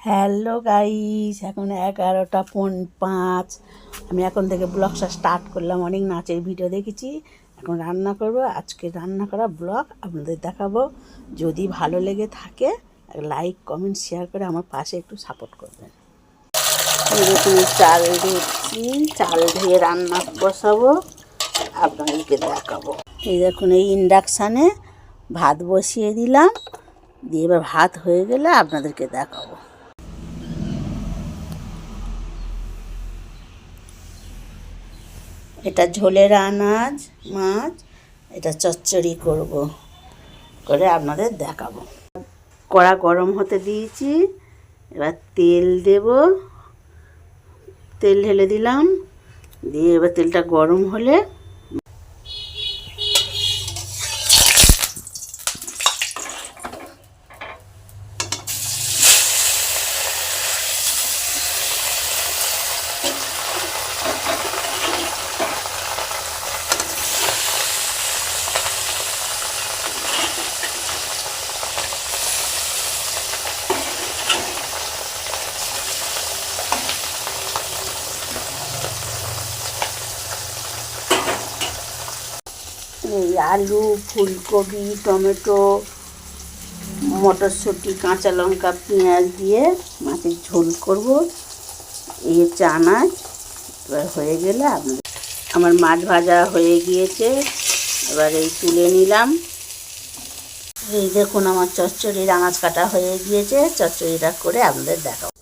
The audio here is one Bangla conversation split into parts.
হ্যালো গাইস, এখন 11টা 5। আমি এখন থেকে ব্লগটা স্টার্ট করলাম। অনেক নাচের ভিডিও দেখেছি, এখন রান্না করব। আজকে রান্না করা ব্লগ আপনাদের দেখাবো। যদি ভালো লেগে থাকে লাইক কমেন্ট শেয়ার করে আমার পাশে একটু সাপোর্ট করবেন। এরকম চাল ধুচ্ছি, চাল ধুয়ে রান্না বসাবো, আপনাদেরকে দেখাবো। এই দেখুন, এই ইন্ডাকশানে ভাত বসিয়ে দিলাম, দিয়ে এবার ভাত হয়ে গেলে আপনাদেরকে দেখাবো। এটা ঝোলের আনাজ মাছ, এটা চচ্চড়ি করব, করে আপনাদের দেখাবো। কড়া গরম হতে দিয়েছি, এবার তেল দেব। তেল ঢেলে দিলাম, দিয়ে এবার তেলটা গরম হলে এই আলু, ফুলকপি, টমেটো, মটরশুঁটি, কাঁচা লঙ্কা, পেঁয়াজ দিয়ে মাছের ঝোল করব। এই হচ্ছে আনাজ। এবার হয়ে গেলে আমার মাছ ভাজা হয়ে গিয়েছে, এবার এই তুলে নিলাম। এই দেখুন, আমার চচ্চড়ির আনাজ কাটা হয়ে গিয়েছে, চচ্চড়িটা করে আপনাদের দেখাবো।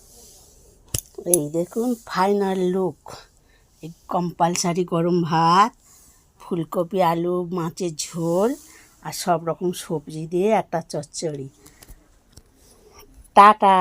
এই দেখুন ফাইনাল লুক। এই কম্পালসারি গরম ভাত, ফুলকপি, আলু, মাছের ঝোল আর সব রকম সবজি দিয়ে একটা চচ্চড়ি। টাটা।